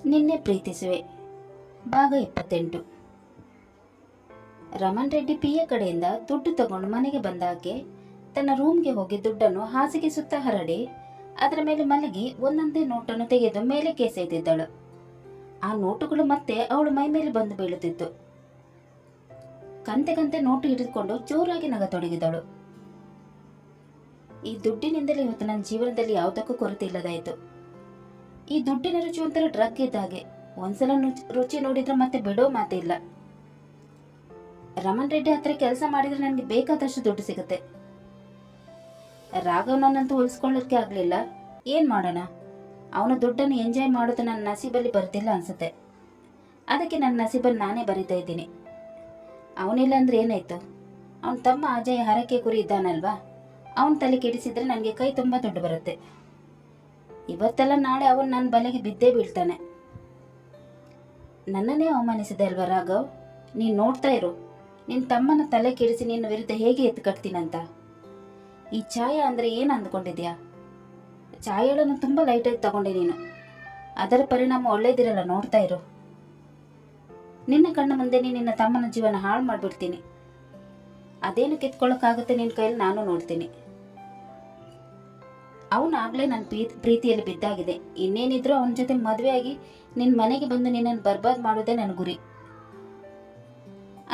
ನಿನ್ನೆ ಪ್ರೀತಿಸುವೆ ಭಾಗ 28. ರಮಣ್ ರೆಡ್ಡಿ ಪಿಯ ಕಡೆಯಿಂದ ದುಡ್ಡು ತಗೊಂಡು ಮನೆಗೆ ಬಂದ ಆಕೆ ತನ್ನ ರೂಮ್ಗೆ ಹೋಗಿ ದುಡ್ಡನ್ನು ಹಾಸಿಗೆ ಸುತ್ತ ಹರಡಿ ಅದರ ಮೇಲೆ ಮಲಗಿ ಒಂದೊಂದೇ ನೋಟನ್ನು ತೆಗೆದು ಮೇಲೆ ಕೆಸೆಯ್ದಿದ್ದಳು. ಆ ನೋಟುಗಳು ಮತ್ತೆ ಅವಳು ಮೈ ಮೇಲೆ ಬಂದು ಬೀಳುತ್ತಿತ್ತು. ಕಂತೆ ಕಂತೆ ನೋಟು ಹಿಡಿದುಕೊಂಡು ಜೋರಾಗಿ ನಗತೊಡಗಿದಳು. ಈ ದುಡ್ಡಿನಿಂದಲೇ ಇವತ್ತು ನನ್ನ ಜೀವನದಲ್ಲಿ ಯಾವುದಕ್ಕೂ ಕೊರತೆ ಇಲ್ಲದಾಯಿತು. ಈ ದುಡ್ಡಿನ ರುಚಿ ಒಂಥರ ಡ್ರಗ್ ಇದ್ದಾಗೆ. ಒಂದ್ಸಲ ರುಚಿ ನೋಡಿದ್ರೆ ಮತ್ತೆ ಬಿಡೋ ಮಾತೇ ಇಲ್ಲ. ರಮಣ್ ರೆಡ್ಡಿ ಹತ್ರ ಕೆಲಸ ಮಾಡಿದ್ರೆ ನನಗೆ ಬೇಕಾದಷ್ಟು ದುಡ್ಡು ಸಿಗುತ್ತೆ. ರಾಘವನನ್ನಂತೂ ಉಳಿಸ್ಕೊಳ್ಳೋಕೆ ಆಗ್ಲಿಲ್ಲ. ಏನ್ ಮಾಡೋಣ, ಅವನ ದುಡ್ಡನ್ನು ಎಂಜಾಯ್ ಮಾಡೋದು ನನ್ನ ನಸೀಬಲ್ಲಿ ಬರ್ತಿಲ್ಲ ಅನ್ಸುತ್ತೆ. ಅದಕ್ಕೆ ನನ್ನ ನಸೀಬಲ್ಲಿ ನಾನೇ ಬರಿತಾ ಇದ್ದೀನಿ. ಅವನಿಲ್ಲ ಅಂದ್ರೆ ಏನಾಯ್ತು, ಅವನ ತಮ್ಮ ಅಜಯ್ ಹರಕೆ ಕುರಿ ಇದ್ದಾನಲ್ವಾ, ಅವನ ತಲೆ ಕೆಡಿಸಿದ್ರೆ ನನಗೆ ಕೈ ತುಂಬಾ ದುಡ್ಡು ಬರುತ್ತೆ. ಇವತ್ತೆಲ್ಲ ನಾಳೆ ಅವನು ನನ್ನ ಬಲೆಗೆ ಬಿದ್ದೇ ಬೀಳ್ತಾನೆ. ನನ್ನನ್ನೇ ಅವಮಾನಿಸಿದೆ ಅಲ್ವಾ ರಾಘವ್, ನೀನು ನೋಡ್ತಾ ಇರು, ನಿನ್ನ ತಮ್ಮನ ತಲೆ ಕೆಡಿಸಿ ನಿನ್ನ ವಿರುದ್ಧ ಹೇಗೆ ಎತ್ತು ಕಟ್ತೀನಂತ. ಈ ಛಾಯಾ ಅಂದರೆ ಏನು ಅಂದ್ಕೊಂಡಿದ್ಯಾ? ಛಾಯೆಗಳನ್ನು ತುಂಬ ಲೈಟಾಗಿ ತಗೊಂಡೆ ನೀನು. ಅದರ ಪರಿಣಾಮ ಒಳ್ಳೇದಿರಲ್ಲ, ನೋಡ್ತಾ ಇರು. ನಿನ್ನ ಕಣ್ಣ ಮುಂದೆ ನಿನ್ನ ತಮ್ಮನ ಜೀವನ ಹಾಳು ಮಾಡಿಬಿಡ್ತೀನಿ. ಅದೇನು ಕಿತ್ಕೊಳ್ಳೋಕ್ಕಾಗುತ್ತೆ ನಿನ್ನ ಕೈಯಲ್ಲಿ ನಾನು ನೋಡ್ತೀನಿ. ಅವನಾಗಲೇ ನನ್ನ ಪ್ರೀತಿಯಲ್ಲಿ ಬಿದ್ದಾಗಿದೆ. ಇನ್ನೇನಿದ್ರು ಅವನ ಜೊತೆ ಮದುವೆ ಆಗಿ ನಿನ್ನ ಮನೆಗೆ ಬಂದು ನಿನ್ನನ್ನು ಬರ್ಬಾದ್ ಮಾಡೋದೇ ನನ್ನ ಗುರಿ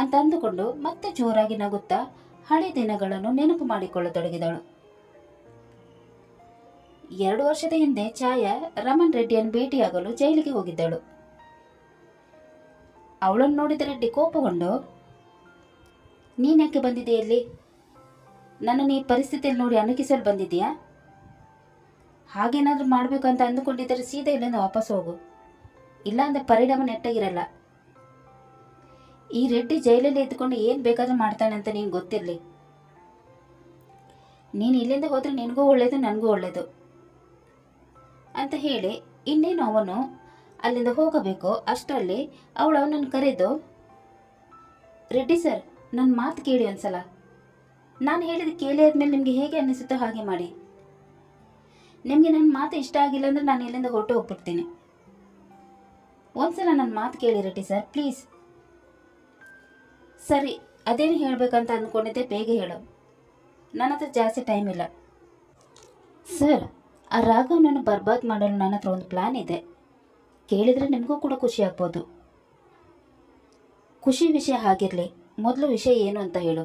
ಅಂತ ಅಂದುಕೊಂಡು ಮತ್ತೆ ಜೋರಾಗಿ ನಗುತ್ತಾ ಹಳೆ ದಿನಗಳನ್ನು ನೆನಪು ಮಾಡಿಕೊಳ್ಳತೊಡಗಿದಳು. 2 ವರ್ಷದ ಹಿಂದೆ ಛಾಯಾ ರಮಣ್ ರೆಡ್ಡಿಯನ್ನು ಭೇಟಿಯಾಗಲು ಜೈಲಿಗೆ ಹೋಗಿದ್ದಳು. ಅವಳನ್ನು ನೋಡಿದ ರೆಡ್ಡಿ ಕೋಪಗೊಂಡು, ನೀನ್ಯಾಕೆ ಬಂದಿದೆಯಾ ಇಲ್ಲಿ? ನನ್ನನ್ನು ಈ ಪರಿಸ್ಥಿತಿಯಲ್ಲಿ ನೋಡಿ ಅಣಕಿಸಲು ಬಂದಿದೆಯಾ? ಹಾಗೇನಾದ್ರೂ ಮಾಡಬೇಕು ಅಂತ ಅಂದುಕೊಂಡಿದ್ದರೆ ಸೀದಾ ಇಲ್ಲಿಂದ ವಾಪಸ್ ಹೋಗು, ಇಲ್ಲಾಂದ್ರೆ ಪರಿಣಾಮ ನೆಟ್ಟಾಗಿರಲ್ಲ. ಈ ರೆಡ್ಡಿ ಜೈಲಲ್ಲಿ ಇದ್ದುಕೊಂಡು ಏನು ಬೇಕಾದ್ರೂ ಮಾಡ್ತಾನೆ ಅಂತ ನೀನು ಗೊತ್ತಿರಲಿ. ನೀನು ಇಲ್ಲಿಂದ ಹೋದ್ರೆ ನಿನಗೂ ಒಳ್ಳೇದು, ನನಗೂ ಒಳ್ಳೇದು ಅಂತ ಹೇಳಿ ಇನ್ನೇನು ಅವನು ಅಲ್ಲಿಂದ ಹೋಗಬೇಕು. ಅಷ್ಟರಲ್ಲಿ ಅವಳು ಅವನನ್ನು ಕರೆದು, ರೆಡ್ಡಿ ಸರ್, ನನ್ನ ಮಾತು ಕೇಳಿ ಒಂದ್ಸಲ. ನಾನು ಹೇಳಿದ ಕೇಳಿ ಆದ್ಮೇಲೆ ನಿಮಗೆ ಹೇಗೆ ಅನ್ನಿಸುತ್ತೋ ಹಾಗೆ ಮಾಡಿ. ನಿಮಗೆ ನನ್ನ ಮಾತು ಇಷ್ಟ ಆಗಿಲ್ಲ ಅಂದರೆ ನಾನು ಇಲ್ಲಿಂದ ಹೊರಟು ಹೋಗ್ಬಿಡ್ತೀನಿ. ಒಂದ್ಸಲ ನನ್ನ ಮಾತು ಕೇಳಿ ರೆಡ್ಡಿ ಸರ್, ಪ್ಲೀಸ್. ಸರಿ, ಅದೇನು ಹೇಳಬೇಕಂತ ಅಂದ್ಕೊಂಡಿದ್ದೆ, ಬೇಗ ಹೇಳು, ನನ್ನ ಹತ್ರ ಜಾಸ್ತಿ ಟೈಮ್ ಇಲ್ಲ. ಸರ್, ಆ ರಾಘವನನ್ನು ಬರ್ಬಾದ್ ಮಾಡಲು ನನ್ನ ಹತ್ರ ಒಂದು ಪ್ಲ್ಯಾನ್ ಇದೆ. ಕೇಳಿದರೆ ನಿಮಗೂ ಕೂಡ ಖುಷಿ ಆಗ್ಬೋದು. ಖುಷಿ ವಿಷಯ ಹಾಗಿರಲಿ, ಮೊದಲು ವಿಷಯ ಏನು ಅಂತ ಹೇಳು.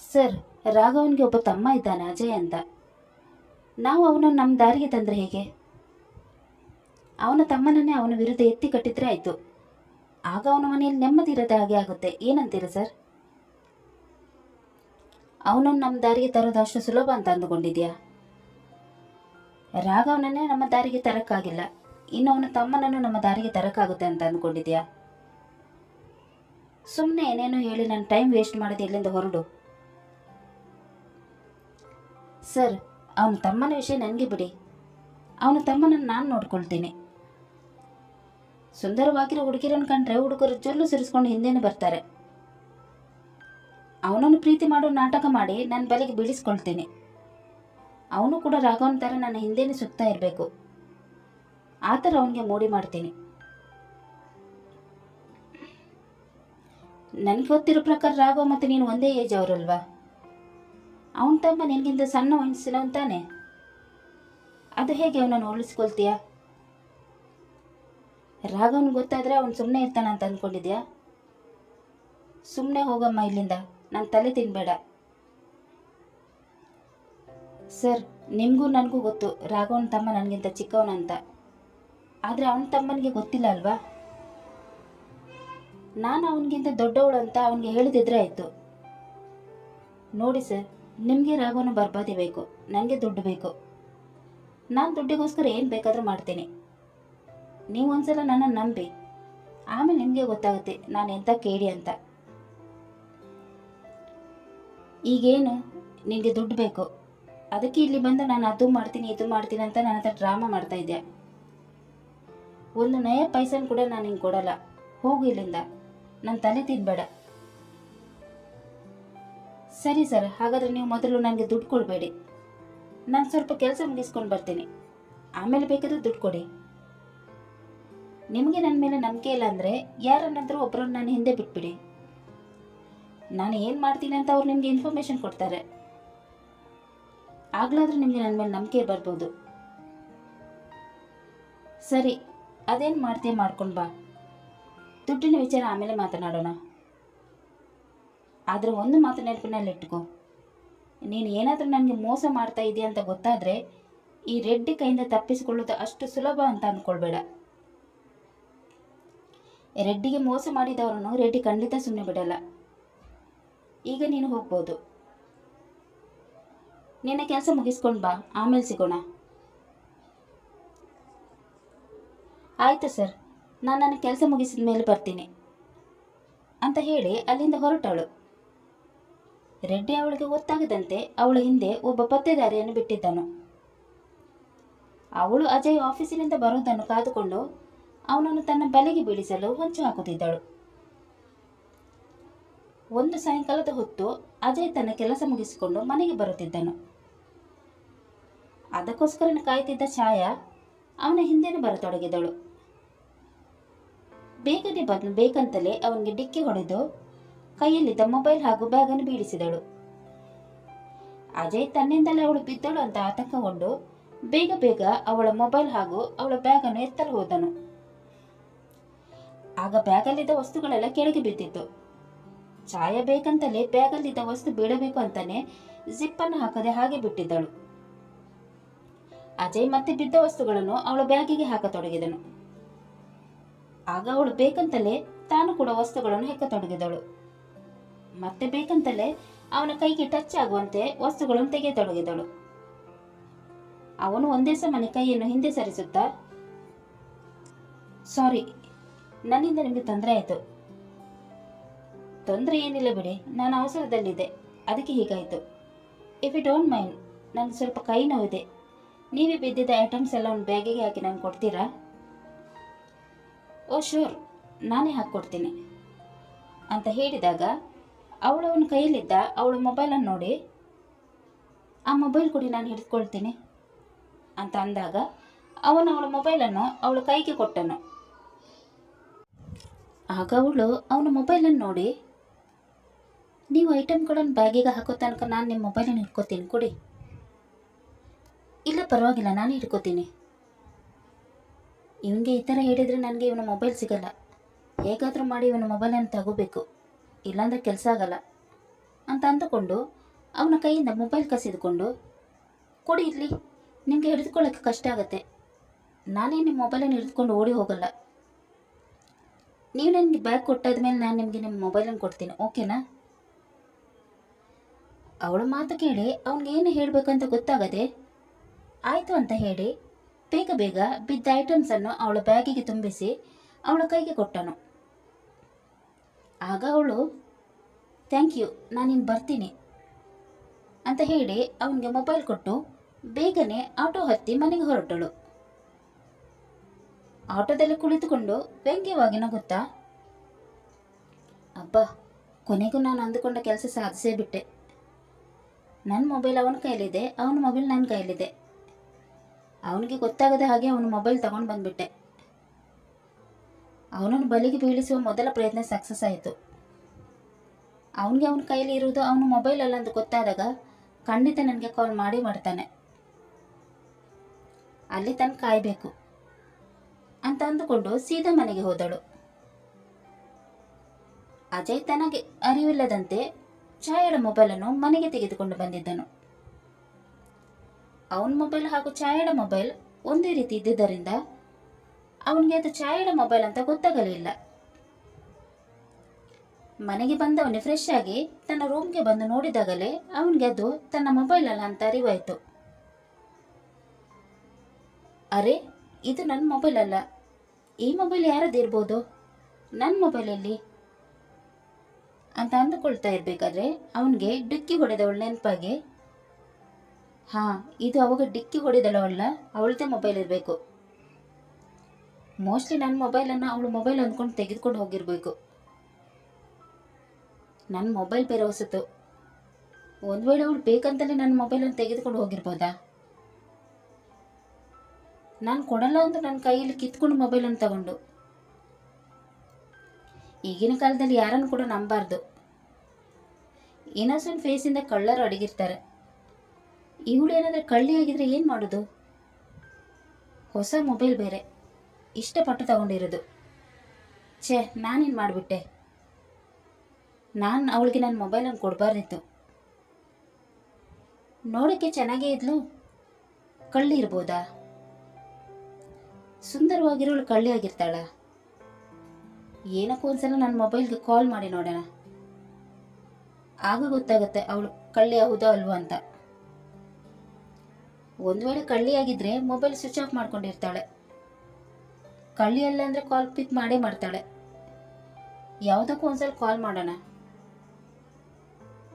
ಸರ್, ರಾಘವನ್ಗೆ ಒಬ್ಬ ತಮ್ಮ ಇದ್ದಾನೆ, ಅಜಯ್ ಅಂತ. ನಾವು ಅವನನ್ನು ನಮ್ಮ ದಾರಿಗೆ ತಂದರೆ ಹೇಗೆ? ಅವನ ತಮ್ಮನನ್ನೇ ಅವನ ವಿರುದ್ಧ ಎತ್ತಿ ಕಟ್ಟಿದ್ರೆ ಆಯಿತು. ಆಗ ಅವನ ಮನೆಯಲ್ಲಿ ನೆಮ್ಮದಿ ಇರದೆ ಹಾಗೆ ಆಗುತ್ತೆ. ಏನಂತೀರ ಸರ್? ಅವನನ್ನು ನಮ್ಮ ದಾರಿಗೆ ತರೋದು ಅಷ್ಟು ಸುಲಭ ಅಂತ ಅಂದುಕೊಂಡಿದ್ಯಾ? ರಾಘವನನ್ನೇ ನಮ್ಮ ದಾರಿಗೆ ತರಕ್ಕಾಗಿಲ್ಲ, ಇನ್ನು ಅವನ ತಮ್ಮನನ್ನು ನಮ್ಮ ದಾರಿಗೆ ತರಕ್ಕಾಗುತ್ತೆ ಅಂತ ಅಂದ್ಕೊಂಡಿದ್ಯಾ? ಸುಮ್ಮನೆ ಏನೇನೋ ಹೇಳಿ ನನ್ನ ಟೈಮ್ ವೇಸ್ಟ್ ಮಾಡದೆ ಇಲ್ಲಿಂದ ಹೊರಡು. ಸರ್, ಅವನ ತಮ್ಮನ ವಿಷಯ ನನಗೆ ಬಿಡಿ. ಅವನ ತಮ್ಮನನ್ನು ನಾನು ನೋಡ್ಕೊಳ್ತೀನಿ. ಸುಂದರವಾಗಿರೋ ಹುಡುಗಿರನ್ನು ಕಂಡ್ರೆ ಹುಡುಗರು ಜೊಲ್ಲು ಸುರಿಸ್ಕೊಂಡು ಹಿಂದೆನೇ ಬರ್ತಾರೆ. ಅವನನ್ನು ಪ್ರೀತಿ ಮಾಡೋ ನಾಟಕ ಮಾಡಿ ನನ್ನ ಬಲೆಗೆ ಬೀಳಿಸ್ಕೊಳ್ತೀನಿ. ಅವನು ಕೂಡ ರಾಘವನ್ ಥರ ನನ್ನ ಹಿಂದೆನೇ ಸುತ್ತಾ ಇರಬೇಕು. ಆ ಥರ ಅವನಿಗೆ ಮೋಡಿ ಮಾಡ್ತೀನಿ. ನನಗೆ ಗೊತ್ತಿರೋ ಪ್ರಕಾರ ರಾಘವ ಮತ್ತು ನೀನು ಒಂದೇ ಏಜ್ ಅವರಲ್ವಾ? ಅವನ ತಮ್ಮ ನಿನಗಿಂತ ಸಣ್ಣ ವಯಸ್ಸಿನವನ್ ತಾನೆ. ಅದು ಹೇಗೆ ಅವನನ್ನು ಹೋಲಿಸ್ಕೊಳ್ತೀಯ? ರಾಘವನ್ ಗೊತ್ತಾದರೆ ಅವನು ಸುಮ್ಮನೆ ಇರ್ತಾನೆ ಅಂತ ಅಂದ್ಕೊಂಡಿದ್ಯಾ? ಸುಮ್ಮನೆ ಹೋಗಮ್ಮ ಇಲ್ಲಿಂದ, ನನ್ನ ತಲೆ ತಿನ್ಬೇಡ. ಸರ್, ನಿಮಗೂ ನನಗೂ ಗೊತ್ತು ರಾಘವನ ತಮ್ಮ ನನಗಿಂತ ಚಿಕ್ಕವನಂತ. ಆದರೆ ಅವನ ತಮ್ಮನಿಗೆ ಗೊತ್ತಿಲ್ಲ ಅಲ್ವಾ? ನಾನು ಅವನಿಗಿಂತ ದೊಡ್ಡವಳು ಅಂತ ಅವನಿಗೆ ಹೇಳಿದಿದ್ರೆ ಆಯಿತು. ನೋಡಿ ಸರ್, ನಿಮಗೆ ರಾಘವನ ಬರ್ಬಾದಿ ಬೇಕು, ನನಗೆ ದುಡ್ಡು ಬೇಕು. ನಾನು ದುಡ್ಡಿಗೋಸ್ಕರ ಏನು ಬೇಕಾದರೂ ಮಾಡ್ತೀನಿ. ನೀವು ಒಂದ್ಸಲ ನನ್ನನ್ನು ನಂಬಿ, ಆಮೇಲೆ ನಿಮಗೆ ಗೊತ್ತಾಗುತ್ತೆ ನಾನು ಎಂಥ ಕೇಳಿ ಅಂತ. ಈಗೇನು ನಿನಗೆ ದುಡ್ಡು ಬೇಕು, ಅದಕ್ಕೆ ಇಲ್ಲಿ ಬಂದು ನಾನು ಅದು ಮಾಡ್ತೀನಿ ಇದು ಮಾಡ್ತೀನಿ ಅಂತ ನನ್ನ ಹತ್ರ ಡ್ರಾಮಾ ಮಾಡ್ತಾ ಇದ್ದೆ. ಒಂದು ನಯ ಪೈಸನ್ ಕೂಡ ನಾನು ಹಿಂಗೆ ಕೊಡಲ್ಲ. ಹೋಗು ಇಲ್ಲಿಂದ, ನನ್ನ ತಲೆ ತಿನ್ಬೇಡ. ಸರಿ ಸರ್, ಹಾಗಾದರೆ ನೀವು ಮೊದಲು ನನಗೆ ದುಡ್ಡು ಕೊಡಬೇಡಿ. ನಾನು ಸ್ವಲ್ಪ ಕೆಲಸ ಮುಗಿಸ್ಕೊಂಡು ಬರ್ತೀನಿ, ಆಮೇಲೆ ಬೇಕಾದ್ರೆ ದುಡ್ಡು ಕೊಡಿ. ನಿಮಗೆ ನನ್ನ ಮೇಲೆ ನಂಬಿಕೆ ಇಲ್ಲ ಅಂದರೆ ಯಾರನ್ನಾದರೂ ಒಬ್ಬರನ್ನ ನಾನು ಹಿಂದೆ ಬಿಟ್ಬಿಡಿ. ನಾನು ಏನು ಮಾಡ್ತೀನಿ ಅಂತ ಅವ್ರು ನಿಮಗೆ ಇನ್ಫಾರ್ಮೇಷನ್ ಕೊಡ್ತಾರೆ. ಆಗ್ಲಾದ್ರೂ ನಿಮಗೆ ನನ್ನ ಮೇಲೆ ನಂಬಿಕೆ ಬರ್ಬೋದು. ಸರಿ, ಅದೇನು ಮಾಡ್ತೀಯ ಮಾಡ್ಕೊಂಡು ಬಾ. ದುಡ್ಡಿನ ವಿಚಾರ ಆಮೇಲೆ ಮಾತನಾಡೋಣ. ಆದರೆ ಒಂದು ಮಾತು ನೆನಪಿನಲ್ಲಿ ಇಟ್ಕೋ, ನೀನು ಏನಾದರೂ ನನಗೆ ಮೋಸ ಮಾಡ್ತಾ ಇದೆಯಾ ಅಂತ ಗೊತ್ತಾದರೆ ಈ ರೆಡ್ಡಿ ಕೈಯಿಂದ ತಪ್ಪಿಸಿಕೊಳ್ಳೋದು ಅಷ್ಟು ಸುಲಭ ಅಂತ ಅಂದ್ಕೊಳ್ಬೇಡ. ರೆಡ್ಡಿಗೆ ಮೋಸ ಮಾಡಿದವರನ್ನು ರೆಡ್ಡಿ ಖಂಡಿತ ಸುಮ್ಮನೆ ಬಿಡಲ್ಲ. ಈಗ ನೀನು ಹೋಗ್ಬೋದು. ನಿನ್ನ ಕೆಲಸ ಮುಗಿಸ್ಕೊಂಡು ಬಾ, ಆಮೇಲೆ ಸಿಗೋಣ. ಆಯಿತು ಸರ್, ನಾನು ನನ್ನ ಕೆಲಸ ಮುಗಿಸಿದ ಮೇಲೆ ಬರ್ತೀನಿ ಅಂತ ಹೇಳಿ ಅಲ್ಲಿಂದ ಹೊರಟವಳು. ರೆಡ್ಡಿ ಅವಳಿಗೆ ಗೊತ್ತಾಗದಂತೆ ಅವಳ ಹಿಂದೆ ಒಬ್ಬ ಪತ್ತೆದಾರಿಯನ್ನು ಬಿಟ್ಟಿದ್ದನು. ಅವಳು ಅಜಯ್ ಆಫೀಸಿನಿಂದ ಬರುವುದನ್ನು ಕಾದುಕೊಂಡು ಅವನನ್ನು ತನ್ನ ಬಲೆಗೆ ಬೀಳಿಸಲು ಹೊಂಚು ಹಾಕುತ್ತಿದ್ದಳು. ಒಂದು ಸಾಯಂಕಾಲದ ಹೊತ್ತು ಅಜಯ್ ತನ್ನ ಕೆಲಸ ಮುಗಿಸಿಕೊಂಡು ಮನೆಗೆ ಬರುತ್ತಿದ್ದನು. ಅದಕ್ಕೋಸ್ಕರ ಕಾಯ್ತಿದ್ದ ಛಾಯಾ ಅವನ ಹಿಂದೆನೇ ಬರತೊಡಗಿದಳು. ಬೇಗನೆ ಬೇಕಂತಲೇ ಅವನಿಗೆ ಡಿಕ್ಕಿ ಹೊಡೆದು ಕೈಯಲ್ಲಿದ್ದ ಮೊಬೈಲ್ ಹಾಗೂ ಬ್ಯಾಗನ್ನು ಬೀಳಿಸಿದಳು. ಅಜಯ್ ತನ್ನಿಂದಲೇ ಅವಳು ಬಿದ್ದಳು ಅಂತ ಆತಂಕಗೊಂಡು ಬೇಗ ಬೇಗ ಅವಳ ಮೊಬೈಲ್ ಹಾಗೂ ಅವಳ ಬ್ಯಾಗನ್ನು ಎತ್ತಲು ಹೋದನು. ಆಗ ಬ್ಯಾಗಲ್ಲಿದ್ದ ವಸ್ತುಗಳೆಲ್ಲ ಕೆಳಗೆ ಬಿದ್ದಿತ್ತು. ಛಾಯಾ ಬೇಕಂತಲೇ ಬ್ಯಾಗಲ್ಲಿದ್ದ ವಸ್ತು ಬೀಳಬೇಕು ಅಂತಾನೆ ಜಿಪ್ಪನ್ನು ಹಾಕದೆ ಹಾಗೆ ಬಿಟ್ಟಿದ್ದಳು. ಅಜಯ್ ಮತ್ತೆ ಬಿದ್ದ ವಸ್ತುಗಳನ್ನು ಅವಳ ಬ್ಯಾಗಿಗೆ ಹಾಕತೊಡಗಿದನು. ಆಗ ಅವಳು ಬೇಕಂತಲೇ ತಾನು ಕೂಡ ವಸ್ತುಗಳನ್ನು ಹೆಕ್ಕತೊಡಗಿದಳು. ಮತ್ತೆ ಬೇಕಂತಲೇ ಅವನ ಕೈಗೆ ಟಚ್ ಆಗುವಂತೆ ವಸ್ತುಗಳನ್ನು ತೆಗೆಯತೊಡಗಿದಳು. ಅವನು ಒಂದೇ ಸಮನೆ ಕೈಯನ್ನು ಹಿಂದೆ ಸರಿಸುತ್ತಾ, ಸಾರಿ, ನನ್ನಿಂದ ನಿಮಗೆ ತೊಂದರೆ ಆಯಿತು. ತೊಂದರೆ ಏನಿಲ್ಲ ಬಿಡಿ, ನಾನು ಅವಸರದಲ್ಲಿದ್ದೆ, ಅದಕ್ಕೆ ಹೀಗಾಯಿತು. ಇಫ್ ಯು ಡೋಂಟ್ ಮೈಂಡ್, ನನಗೆ ಸ್ವಲ್ಪ ಕೈ ನೋವಿದೆ. ನೀವೇ ಬಿದ್ದಿದ್ದ ಐಟಮ್ಸ್ ಎಲ್ಲ ಒಂದು ಬ್ಯಾಗಿಗೆ ಹಾಕಿ ನನಗೆ ಕೊಡ್ತೀರಾ? ಓ ಶ್ಯೂರ್, ನಾನೇ ಹಾಕ್ಕೊಡ್ತೀನಿ ಅಂತ ಹೇಳಿದಾಗ ಅವಳು ಅವನ ಕೈಯಲ್ಲಿದ್ದ ಅವಳ ಮೊಬೈಲನ್ನು ನೋಡಿ, ಆ ಮೊಬೈಲ್ ಕೊಡಿ, ನಾನು ಹಿಡಿದುಕೊಳ್ತೀನಿ ಅಂತ ಅಂದಾಗ ಅವನು ಅವಳ ಮೊಬೈಲನ್ನು ಅವಳ ಕೈಗೆ ಕೊಟ್ಟನು. ಆಗ ಅವಳು ಅವನ ಮೊಬೈಲನ್ನು ನೋಡಿ, ನೀವು ಐಟಮ್ಗಳನ್ನು ಬ್ಯಾಗಿಗೆ ಹಾಕೋ ತನಕ ನಾನು ನಿಮ್ಮ ಮೊಬೈಲನ್ನು ಹಿಡ್ಕೋತೀನಿ, ಕೊಡಿ. ಇಲ್ಲ ಪರವಾಗಿಲ್ಲ, ನಾನು ಹಿಡ್ಕೋತೀನಿ. ಇವನಿಗೆ ಈ ಥರ ಹೇಳಿದರೆ ನನಗೆ ಇವನ ಮೊಬೈಲ್ ಸಿಗಲ್ಲ. ಹೇಗಾದರೂ ಮಾಡಿ ಇವನ ಮೊಬೈಲನ್ನು ತಗೋಬೇಕು, ಇಲ್ಲಾಂದರೆ ಕೆಲಸ ಆಗಲ್ಲ ಅಂತ ಅಂದುಕೊಂಡು ಅವನ ಕೈಯಿಂದ ಮೊಬೈಲ್ ಕಸಿದುಕೊಂಡು, ಕೊಡಿ ಇರಲಿ, ನಿಮಗೆ ಹಿಡಿದುಕೊಳ್ಳೋಕ್ಕೆ ಕಷ್ಟ ಆಗುತ್ತೆ. ನಾನೇ ನಿಮ್ಮ ಮೊಬೈಲನ್ನು ಹಿಡಿದುಕೊಂಡು ಓಡಿ ಹೋಗಲ್ಲ. ನೀವು ನನಗೆ ಬ್ಯಾಗ್ ಕೊಟ್ಟಾದ ಮೇಲೆ ನಾನು ನಿಮಗೆ ನಿಮ್ಮ ಮೊಬೈಲನ್ನು ಕೊಡ್ತೀನಿ, ಓಕೆನಾ? ಅವಳ ಮಾತು ಕೇಳಿ ಅವನಿಗೆ ಏನು ಹೇಳಬೇಕಂತ ಗೊತ್ತಾಗದೆ ಆಯಿತು ಅಂತ ಹೇಳಿ ಬೇಗ ಬೇಗ ಬಿದ್ದ ಐಟಮ್ಸನ್ನು ಅವಳ ಬ್ಯಾಗಿಗೆ ತುಂಬಿಸಿ ಅವಳ ಕೈಗೆ ಕೊಟ್ಟನು. ಆಗ ಅವಳು, ಥ್ಯಾಂಕ್ ಯು, ನಾನಿನ್ನು ಬರ್ತೀನಿ ಅಂತ ಹೇಳಿ ಅವನಿಗೆ ಮೊಬೈಲ್ ಕೊಟ್ಟು ಬೇಗನೆ ಆಟೋ ಹತ್ತಿ ಮನೆಗೆ ಹೊರಟಳು. ಆಟೋದಲ್ಲಿ ಕುಳಿತುಕೊಂಡು ವ್ಯಂಗ್ಯವಾಗಿ ನಗುತ್ತಾ, ಅಬ್ಬಾ, ಕೊನೆಗೂ ನಾನು ಅಂದುಕೊಂಡ ಕೆಲಸ ಸಾಧಿಸೇ ಬಿಟ್ಟೆ. ನನ್ನ ಮೊಬೈಲ್ ಅವನ ಕೈಲಿದೆ, ಅವನ ಮೊಬೈಲ್ ನನ್ನ ಕೈಲಿದೆ. ಅವನಿಗೆ ಗೊತ್ತಾಗದ ಹಾಗೆ ಅವನ ಮೊಬೈಲ್ ತಗೊಂಡು ಬಂದುಬಿಟ್ಟೆ. ಅವನನ್ನು ಬಲಿಗೆ ಬೀಳಿಸುವ ಮೊದಲ ಪ್ರಯತ್ನ ಸಕ್ಸಸ್ ಆಯಿತು. ಅವನಿಗೆ ಅವನ ಕೈಲಿ ಇರುವುದು ಅವನ ಮೊಬೈಲ್ ಅಲ್ಲ ಅಂತ ಗೊತ್ತಾದಾಗ ಖಂಡಿತ ನನಗೆ ಕಾಲ್ ಮಾಡಿ ಮಾಡ್ತಾನೆ. ಅಲ್ಲಿ ತನಕ ಕಾಯಬೇಕು ಅಂತ ಅಂದುಕೊಂಡು ಸೀದಾ ಮನೆಗೆ ಹೋದಳು. ಅಜಯ್ ತನಗೆ ಅರಿವಿಲ್ಲದಂತೆ ಛಾಯಾಳ ಮೊಬೈಲನ್ನು ಮನೆಗೆ ತೆಗೆದುಕೊಂಡು ಬಂದಿದ್ದನು. ಅವನ ಮೊಬೈಲ್ ಹಾಗೂ ಛಾಯಾಳ ಮೊಬೈಲ್ ಒಂದೇ ರೀತಿ ಇದ್ದಿದ್ದರಿಂದ ಅವನಿಗೆ ಅದು ಛಾಯಾಳ ಮೊಬೈಲ್ ಅಂತ ಗೊತ್ತಾಗಲಿಲ್ಲ. ಮನೆಗೆ ಬಂದವನೇ ಫ್ರೆಶ್ ಆಗಿ ತನ್ನ ರೂಮ್ಗೆ ಬಂದು ನೋಡಿದಾಗಲೇ ಅವನಿಗೆ ಅದು ತನ್ನ ಮೊಬೈಲ್ ಅಲ್ಲ ಅಂತ ಅರಿವಾಯಿತು. ಅರೆ, ಇದು ನನ್ನ ಮೊಬೈಲ್ ಅಲ್ಲ, ಈ ಮೊಬೈಲ್ ಯಾರದಿರ್ಬೋದು, ನನ್ನ ಮೊಬೈಲಲ್ಲಿ ಅಂತ ಅಂದುಕೊಳ್ತಾ ಇರಬೇಕಾದ್ರೆ ಅವನಿಗೆ ಡಿಕ್ಕಿ ಹೊಡೆದವಳು ನೆನಪಾಗಿ, ಹಾಂ, ಇದು ಅವಾಗ ಡಿಕ್ಕಿ ಹೊಡೆದಳವಲ್ಲ, ಅವಳದೇ ಮೊಬೈಲ್ ಇರಬೇಕು. ಮೋಸ್ಟ್ಲಿ ನನ್ನ ಮೊಬೈಲನ್ನು ಅವಳು ಮೊಬೈಲ್ ಅಂದ್ಕೊಂಡು ತೆಗೆದುಕೊಂಡು ಹೋಗಿರಬೇಕು. ನನ್ನ ಮೊಬೈಲ್ ಬೇರೆ ಹೊಸತು. ಒಂದು ವೇಳೆ ಅವಳು ಬೇಕಂತಲೇ ನನ್ನ ಮೊಬೈಲನ್ನು ತೆಗೆದುಕೊಂಡು ಹೋಗಿರ್ಬೋದಾ? ನಾನು ಕೊಡಲ್ಲ ಅಂತ ನನ್ನ ಕೈಯಲ್ಲಿ ಕಿತ್ಕೊಂಡು ಮೊಬೈಲನ್ನು ತಗೊಂಡು ಈಗಿನ ಕಾಲದಲ್ಲಿ ಯಾರನ್ನು ಕೂಡ ನಂಬಾರ್ದು. ಇನ್ನೋಸೆಂಟ್ ಫೇಸಿಂದ ಕಳ್ಳರು ಅಡಗಿರ್ತಾರೆ. ಇವಳು ಏನಾದರೂ ಕಳ್ಳಿ ಆಗಿದ್ರೆ ಏನು ಮಾಡೋದು? ಹೊಸ ಮೊಬೈಲ್ ಬೇರೆ, ಇಷ್ಟಪಟ್ಟು ತಗೊಂಡಿರೋದು. ಛೇ, ನಾನೇನು ಮಾಡಿಬಿಟ್ಟೆ. ನಾನು ಅವಳಿಗೆ ನನ್ನ ಮೊಬೈಲನ್ನು ಕೊಡಬಾರ್ದಿತ್ತು. ನೋಡೋಕ್ಕೆ ಚೆನ್ನಾಗೇ ಇದ್ಲು, ಕಳ್ಳಿ ಇರ್ಬೋದಾ? ಸುಂದರವಾಗಿರೋಳು ಕಳ್ಳಿ ಆಗಿರ್ತಾಳ? ಏನಕ್ಕೂ ಒಂದ್ಸಲ ನನ್ನ ಮೊಬೈಲ್ಗೆ ಕಾಲ್ ಮಾಡಿ ನೋಡೋಣ, ಆಗ ಗೊತ್ತಾಗುತ್ತೆ ಅವಳು ಕಳ್ಳಿ ಹೌದಾ ಅಲ್ವಾ ಅಂತ. ಒಂದು ವೇಳೆ ಕಳ್ಳಿ ಆಗಿದ್ರೆ ಮೊಬೈಲ್ ಸ್ವಿಚ್ ಆಫ್ ಮಾಡ್ಕೊಂಡಿರ್ತಾಳೆ. ಕಳ್ಳಿ ಅಲ್ಲ ಅಂದರೆ ಕಾಲ್ ಪಿಕ್ ಮಾಡೇ ಮಾಡ್ತಾಳೆ. ಯಾವುದಕ್ಕೂ ಒಂದ್ಸಲ ಕಾಲ್ ಮಾಡೋಣ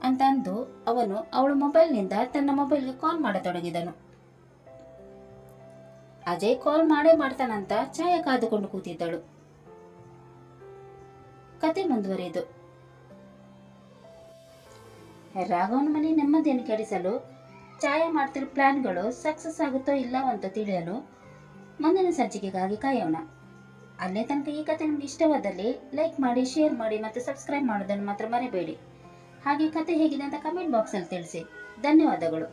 ಅಂತ ಅಂದು ಅವನು ಅವಳ ಮೊಬೈಲ್ನಿಂದ ತನ್ನ ಮೊಬೈಲ್ಗೆ ಕಾಲ್ ಮಾಡತೊಡಗಿದನು. ಅಜಯ್ ಕಾಲ್ ಮಾಡೇ ಮಾಡ್ತಾನಂತ ಛಾಯಾ ಕಾದುಕೊಂಡು ಕೂತಿದ್ದಳು. ಕತೆ ಮುಂದುವರಿಯಿತು. ರಾಘವನ ಮನೆ ನೆಮ್ಮದಿಯನ್ನು ಕೆಡಿಸಲು ಛಾಯಾ ಮಾಡ್ತಿರೋ ಪ್ಲಾನ್ಗಳು ಸಕ್ಸಸ್ ಆಗುತ್ತೋ ಇಲ್ಲವೋ ಅಂತ ತಿಳಿಯಲು ಮುಂದಿನ ಸಂಚಿಕೆಗಾಗಿ ಕಾಯೋಣ. ಅಲ್ಲೇ ತನಕ ಈ ಕತೆ ನಿಮ್ಗೆ ಇಷ್ಟವಾದಲ್ಲಿ ಲೈಕ್ ಮಾಡಿ, ಶೇರ್ ಮಾಡಿ ಮತ್ತು ಸಬ್ಸ್ಕ್ರೈಬ್ ಮಾಡೋದನ್ನು ಮಾತ್ರ ಮರಿಬೇಡಿ. ಹಾಗೆ ಕತೆ ಹೇಗಿದೆ ಅಂತ ಕಮೆಂಟ್ ಬಾಕ್ಸಲ್ಲಿ ತಿಳಿಸಿ. ಧನ್ಯವಾದಗಳು.